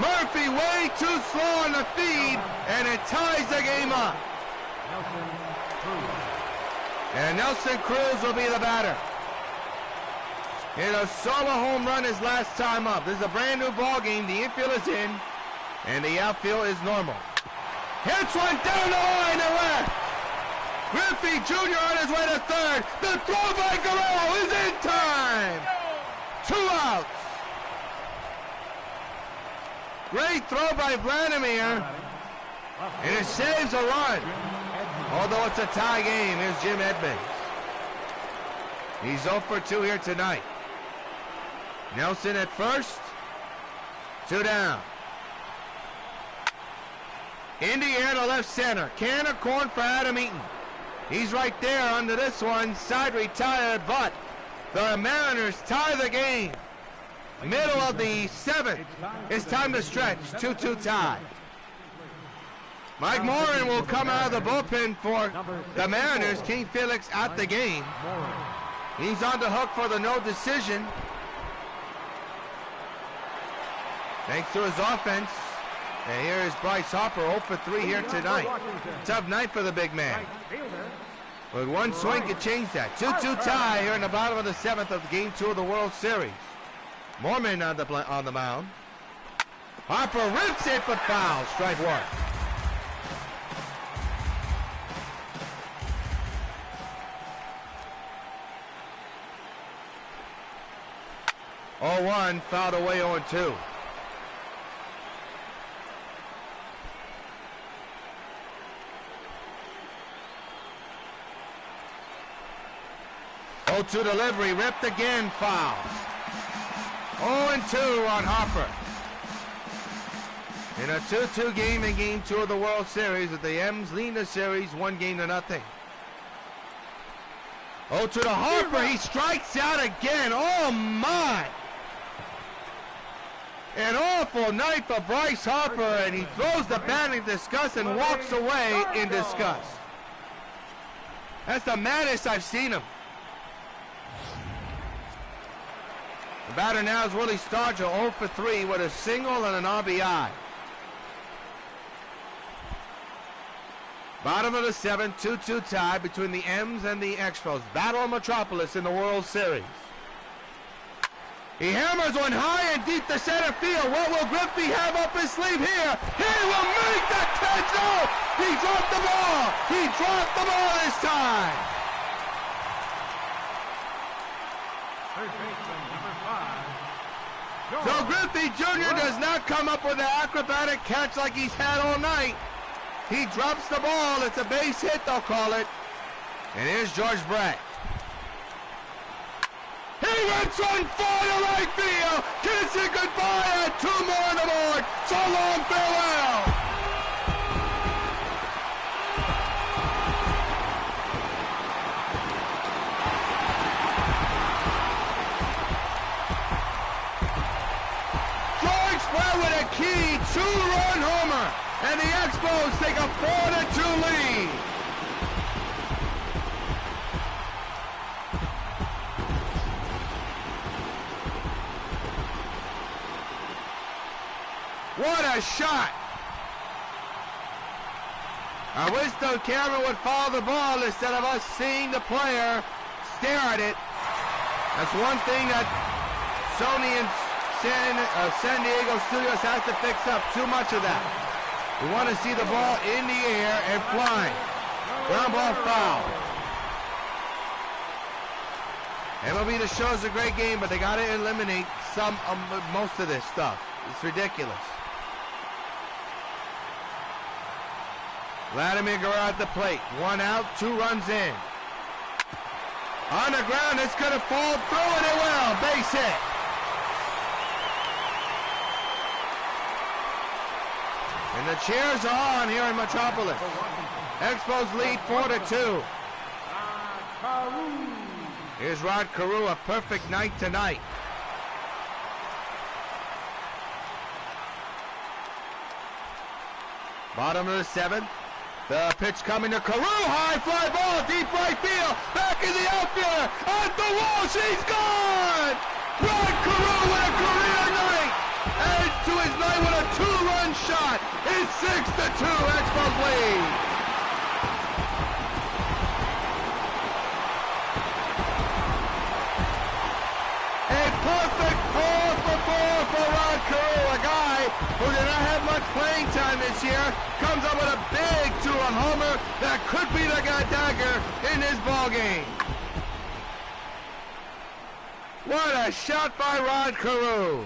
Murphy way too slow on the feed, and it ties the game up. And Nelson Cruz will be the batter. Hit a solo home run his last time up. This is a brand new ball game. The infield is in, and the outfield is normal. Hits one down the line to left. Griffey Jr. on his way to third. The throw by Guerrero is in time. 2 outs. Great throw by Vladimir. And it saves a run. Although it's a tie game, here's Jim Edmonds. He's 0 for 2 here tonight. Nelson at first. 2 down. In the air to left center. Can of corn for Adam Eaton. He's right there under this one. Side retired, but the Mariners tie the game. Middle of the 7th. It's time to stretch. 2-2 tie. Mike Morin will come out of the bullpen for the Mariners. King Felix out the game. He's on the hook for the no decision. Thanks to his offense. And here is Bryce Harper, 0 for 3 here tonight. Tough night for the big man. With one swing could change that. 2-2 tie here in the bottom of the 7th of Game 2 of the World Series. Mormon on the mound. Harper rips it, but foul. Strike 1. Oh, 1 fouled away 0-2. To delivery, ripped again, foul. 0-2 on Harper. In a 2-2 game in Game 2 of the World Series, with the M's lead the series 1-0. 0-2 to Harper, he strikes out again. Oh my! An awful night for Bryce Harper, and he throws the bat in disgust and walks away in disgust. That's the maddest I've seen him. The batter now is Willie Stargell, 0 for 3 with a single and an RBI. Bottom of the 7th, 2-2 tie between the M's and the Expos. Battle of Metropolis in the World Series. He hammers one high and deep to center field. What will Griffey have up his sleeve here? He will make the catch. No! He dropped the ball. He dropped the ball this time. So Griffey Jr. does not come up with an acrobatic catch like he's had all night. He drops the ball. It's a base hit, they'll call it. And here's George Brett. He rips one far to right field. Kissing goodbye and 2 more on the board. So long, farewell. With a key 2-run homer, and the Expos take a 4-2 lead. What a shot! I wish the camera would follow the ball instead of us seeing the player stare at it. That's one thing that Sony and San Diego Studios has to fix up too much of that. We want to see the ball in the air and flying. Ground ball foul. MLB The Show is a great game, but they got to eliminate most of this stuff. It's ridiculous. Vladimir Guerrero at the plate. 1 out, 2 runs in. On the ground, it's going to fall through, and it will. Base hit. And the cheers are on here in Metropolis. Expos lead 4-2. Here's Rod Carew, a perfect night tonight. Bottom of the 7th. The pitch coming to Carew. High fly ball, deep right field. Back in the outfielder. At the wall, she's gone! Rod Carew with a career night. Adds to his night with a 2-run shot. It's 6-2, Expos lead. Perfect 4-for-4 for Rod Carew, a guy who did not have much playing time this year, comes up with a big 2-run homer that could be the dagger in this ball game. What a shot by Rod Carew.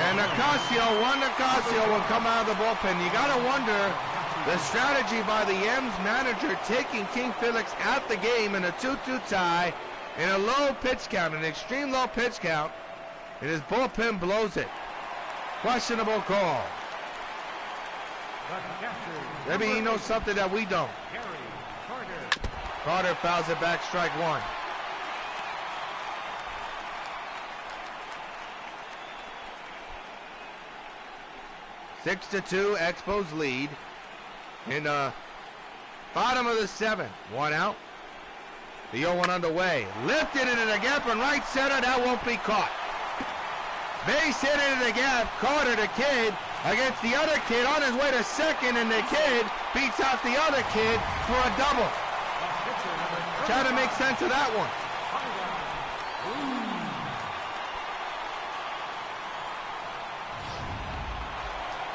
And Juan Nicasio will come out of the bullpen. You got to wonder the strategy by the M's manager taking King Felix out the game in a 2-2 tie in a low pitch count, an extreme low pitch count, and his bullpen blows it. Questionable call. Maybe he knows something that we don't. Carter fouls it back, strike 1. Six to 2, Expos lead. In the bottom of the 7th, 1 out. The 0-1 underway. Lifted into the gap in right center. That won't be caught. Base hit into the gap. Carter, the kid, against the other kid on his way to second, and the kid beats out the other kid for a double. Try to make sense of that one.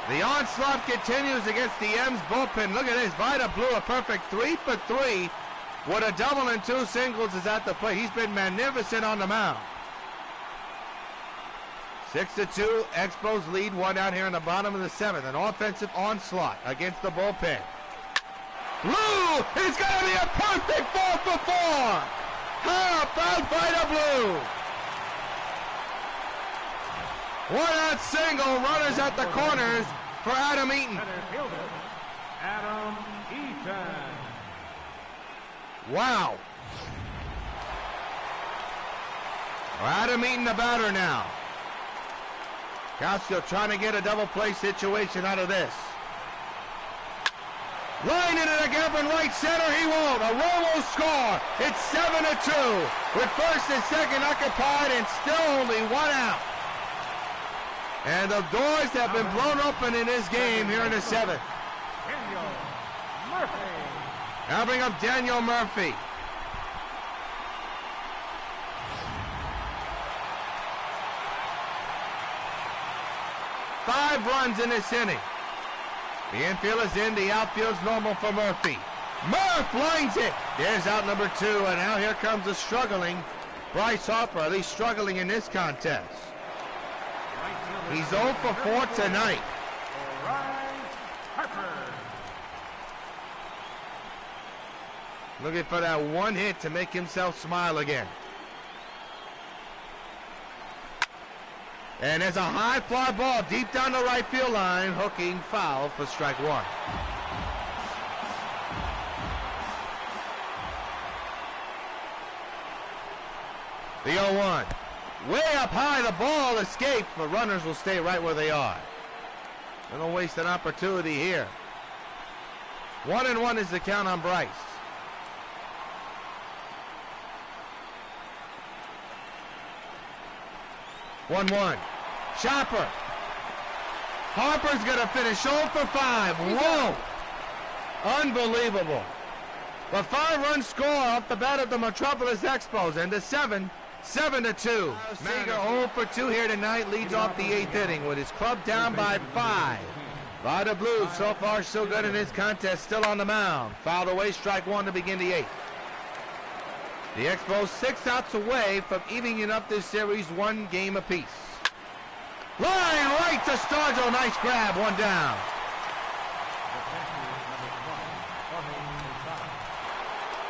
The onslaught continues against the M's bullpen. Look at this. Vida blew a perfect 3-for-3 with a double and 2 singles is at the plate. He's been magnificent on the mound. 6-2. Expos lead 1 out here in the bottom of the 7th. An offensive onslaught against the bullpen. Blue is going to be a perfect 4-for-4. How about Vida Blue? 1-out single. Runners at the corners for Adam Eaton. Adam Eaton. Wow. Adam Eaton the batter now. Casio trying to get a double play situation out of this. Line into the gap in right center. He won't. A row will score. It's 7-2 with first and second occupied and still only 1 out. And the doors have been blown open in this game here in the 7th. Daniel Murphy. Now bring up Daniel Murphy. Five runs in this inning. The infield is in, the outfield's normal for Murphy. Murph lines it. There's out number 2, and now here comes the struggling Bryce Harper, at least struggling in this contest. He's 0 for 4 tonight. Looking for that one hit to make himself smile again. And there's a high fly ball deep down the right field line, hooking foul for strike 1. The 0-1. Way up high, the ball escaped, but runners will stay right where they are. They don't waste an opportunity here. 1-1 is the count on Bryce. 1-1. Chopper. Harper's going to finish 0 for 5. Whoa! Unbelievable. A 5-run score off the bat of the Metropolis Expos, and the 7-2. Seager 0 for 2 here tonight, leads off the 8th inning with his club down by 5. Vida Blue, so far so good in this contest, still on the mound. Fouled away, strike 1 to begin the 8th. The Expos 6 outs away from evening up this series 1 game apiece. Line right to Stargell, nice grab, 1 down.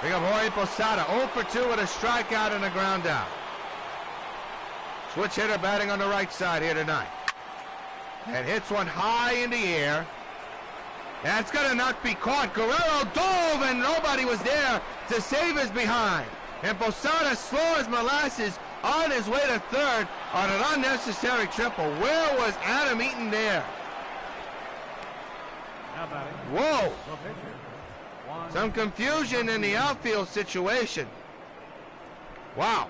Bring up Jorge Posada, 0 for 2 with a strikeout and a ground out. Switch hitter batting on the right side here tonight. And hits one high in the air. And it's gonna not be caught. Guerrero dove and nobody was there to save his behind. And Posada slow as molasses on his way to third on an unnecessary triple. Where was Adam Eaton there? Whoa! Some confusion in the outfield situation. Wow.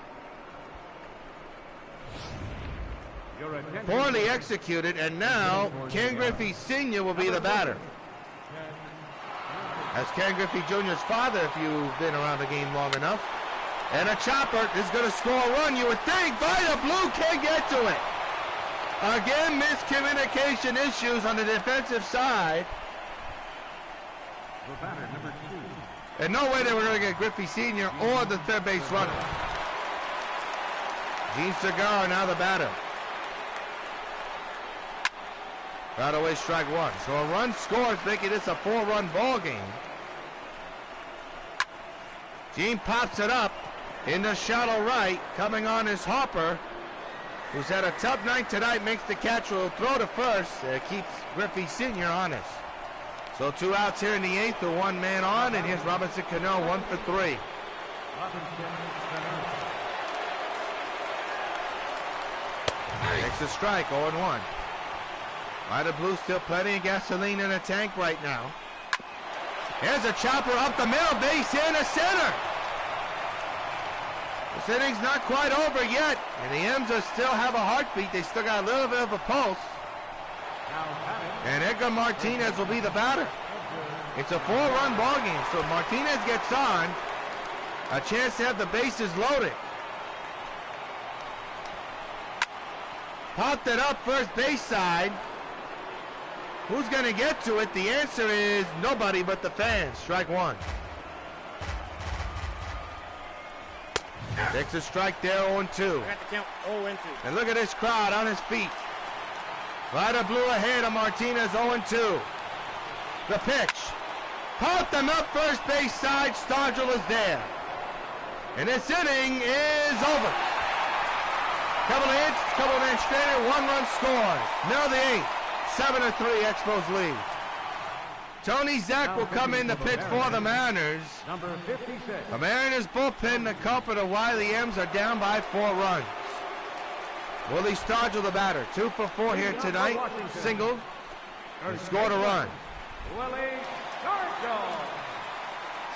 Poorly executed, and now Ken Griffey Sr. will be the batter. That's Ken Griffey Jr.'s father, if you've been around the game long enough. And a chopper is going to score a run, you would think. Vida Blue can't get to it. Again, miscommunication issues on the defensive side. And no way they were going to get Griffey Sr. or the third base runner. Gene Segarra now the batter. Got away, strike 1. So a run scores, making this a 4-run ball game. Gene pops it up in the shallow right. Coming on is Harper, who's had a tough night tonight, makes the catch, will throw to first. Keeps Griffey Sr. honest. So 2 outs here in the 8th, with 1 man on, and here's Robinson Cano, 1 for 3. Takes a strike, 0-1. Vida Blue still plenty of gasoline in the tank right now. Here's a chopper up the middle, base in the center. This inning's not quite over yet, and the M's still have a heartbeat. They still got a little bit of a pulse. And Edgar Martinez will be the batter. It's a 4-run ball game, so Martinez gets on. A chance to have the bases loaded. Popped it up first base side. Who's going to get to it? The answer is nobody but the fans. Strike 1. Takes a strike there, 0-2. And look at this crowd on his feet. Vida Blue ahead of Martinez, 0-2. The pitch. Popped them up first base side. Stargell is there. And this inning is over. Couple of inch straighter, 1-run scores. Now the 8th. 7-3 Expos lead. Tony Zach will come in to pitch for the Mariners. Number 56. The Mariners bullpen, the culprit of why the M's are down by 4 runs. Willie Stargell the batter, 2 for 4 here tonight. Singled. He scored a run. Willie Stargell.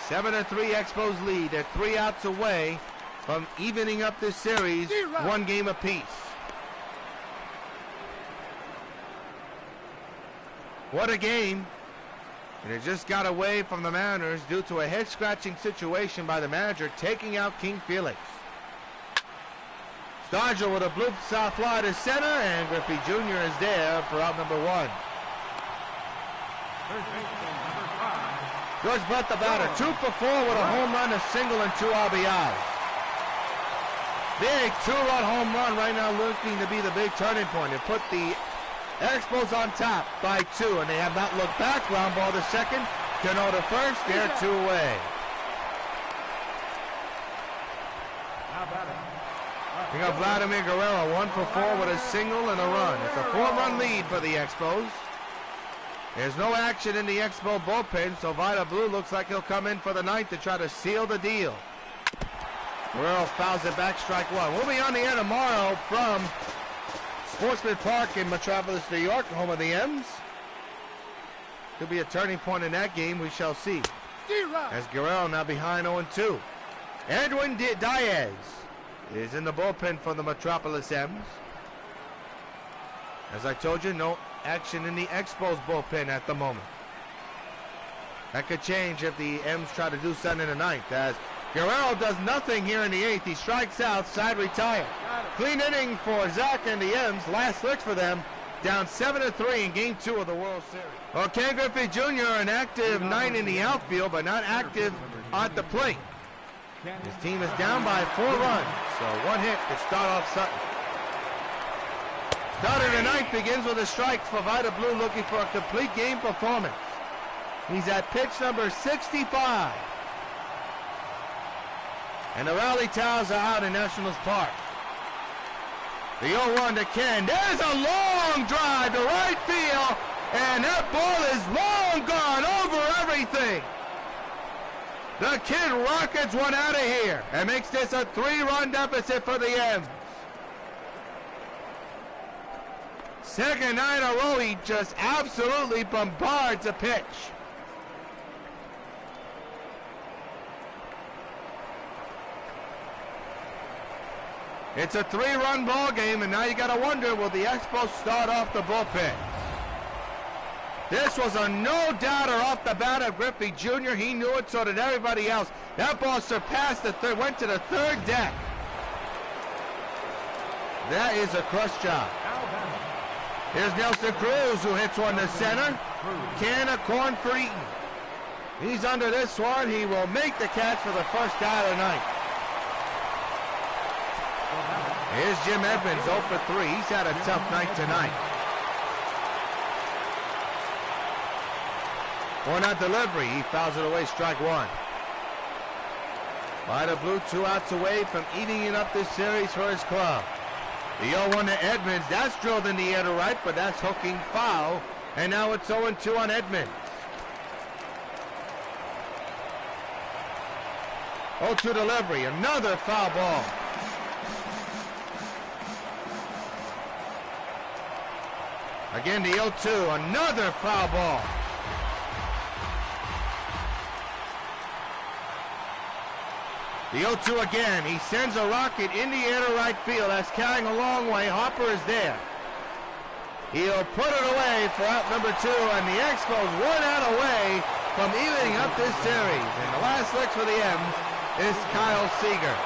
7-3 Expos lead. They're 3 outs away from evening up this series, 1 game apiece. What a game. And it just got away from the Mariners due to a head-scratching situation by the manager taking out King Felix. Stargell with a bloop south fly to center, and Griffey Jr. is there for out number 1. George Brett the batter, 2 for 4 with a home run, a single, and 2 RBIs. Big 2-run home run right now looking to be the big turning point. It put the Expos on top by 2, and they have not looked back. Ground ball to second. Cano to first. They're 2 away. We got Vladimir Guerrero, 1 for 4 with a single and a run. It's a 4-run lead for the Expos. There's no action in the Expo bullpen, so Vida Blue looks like he'll come in for the 9th to try to seal the deal. Guerrero fouls it back, strike 1. We'll be on the air tomorrow from Sportsman Park in Metropolis, New York, home of the M's. Could be a turning point in that game, we shall see. As Guerrero now behind 0-2. Edwin Diaz is in the bullpen for the Metropolis M's. As I told you, no action in the Expos bullpen at the moment. That could change if the M's try to do something in the ninth, as Guerrero does nothing here in the eighth. He strikes out, side retired. Clean inning for Zach and the M's. Last licks for them. Down 7-3 in Game 2 of the World Series. Well, Ken Griffey Jr., an active 9 in the outfield, but not active at the plate. His team is down by 4 runs, so 1 hit to start off Sutton. Start of the ninth begins with a strike for Vida Blue, looking for a complete game performance. He's at pitch number 65. And the rally towels are out in Nationals Park. The 0-1 to Ken. There's a long drive to right field, and that ball is long gone over everything. The kid rockets one out of here and makes this a 3-run deficit for the M's. Second night in a row, he just absolutely bombards a pitch. It's a 3-run ball game, and now you got to wonder, will the Expos start off the bullpen? This was a no-doubter off the bat of Griffey Jr. He knew it, so did everybody else. That ball surpassed the third, went to the third deck. That is a crush job. Here's Nelson Cruz, who hits one to center. Can of corn for Eaton. He's under this one. He will make the catch for the first out of the night. Here's Jim Edmonds, 0 for 3. He's had a tough night tonight. One out delivery. He fouls it away, strike 1. Vida Blue 2 outs away from eating it up this series for his club. The 0-1 to Edmonds. That's drilled in the air to right, but that's hooking foul. And now it's 0-2 on Edmonds. 0-2 delivery. Another foul ball. Again, the 0-2, another foul ball. The 0-2 again. He sends a rocket in the air to right field. That's carrying a long way. Hopper is there. He'll put it away for out number 2, and the Expos 1 out away from evening up this series. And the last licks for the M's is Kyle Seager.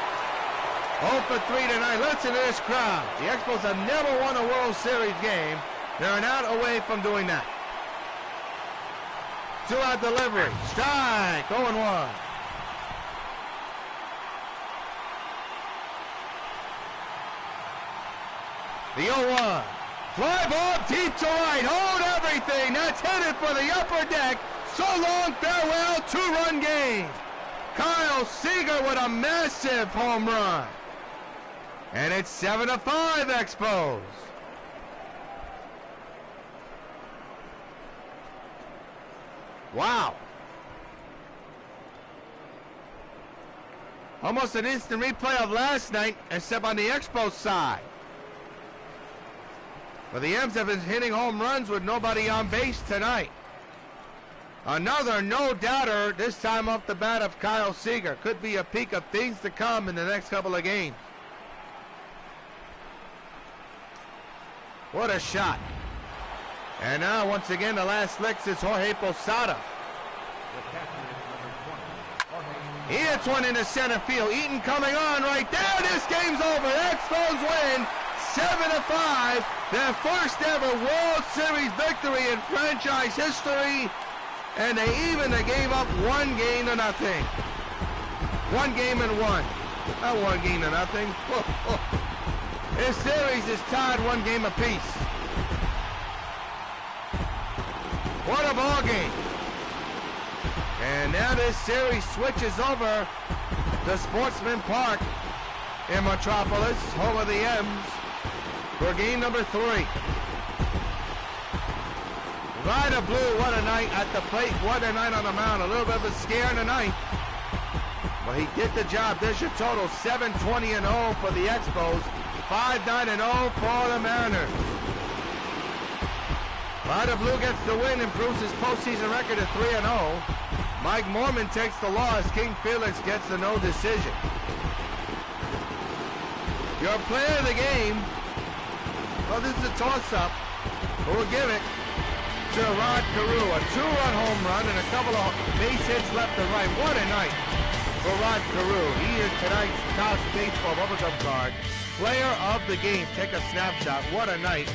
0 for 3 tonight. Listen to this crowd. The Expos have never won a World Series game. They're an out away from doing that. 2-out delivery. Strike. 0-1. The 0-1. Fly ball deep to right. Hold everything. That's headed for the upper deck. So long, farewell. 2-run game. Kyle Seager with a massive home run. And it's 7-5 Expos. Wow. Almost an instant replay of last night, except on the Expos side. But the M's have been hitting home runs with nobody on base tonight. Another no-doubter, this time off the bat of Kyle Seager. Could be a peek of things to come in the next couple of games. What a shot. And now, once again, the last licks is Jorge Posada. He hits one into center field. Eaton coming on right there. This game's over. Expos win 7-5. Their first ever World Series victory in franchise history. And they even the game up 1 game to nothing. 1 game and 1. Not 1 game to nothing. This series is tied 1 game apiece. What a ball game. And now this series switches over to Sportsman Park in Metropolis, home of the M's, for game number 3. Vida Blue, what a night at the plate, what a night on the mound. A little bit of a scare in the ninth, but he did the job. There's your total, 7-20-0 for the Expos, 5-9-0 for the Mariners. Vida Blue gets the win, improves his postseason record to 3-0. Mike Mormon takes the loss. King Felix gets the no decision. Your player of the game, well, this is a toss-up, but we'll give it to Rod Carew. A 2-run home run and a couple of base hits left and right. What a night for Rod Carew. He is tonight's Topps Baseball Bubblegum Card Player of the Game. Take a snapshot. What a night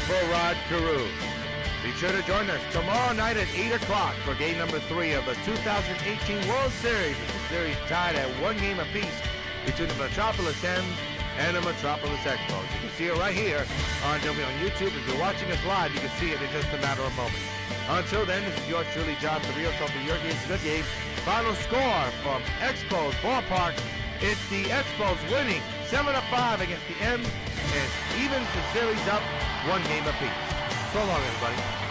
for Rod Carew. Be sure to join us tomorrow night at 8 o'clock for game number 3 of the 2018 World Series. It's a series tied at 1 game apiece between the Metropolis M's and the Metropolis Expos. You can see it right here on YouTube. If you're watching us live, you can see it in just a matter of moments. Until then, this is yours truly, John Rios, hoping your game's a good game. Final score from Expos Ballpark. It's the Expos winning 7-5 against the M's and evens the series up 1 game apiece. So long, everybody.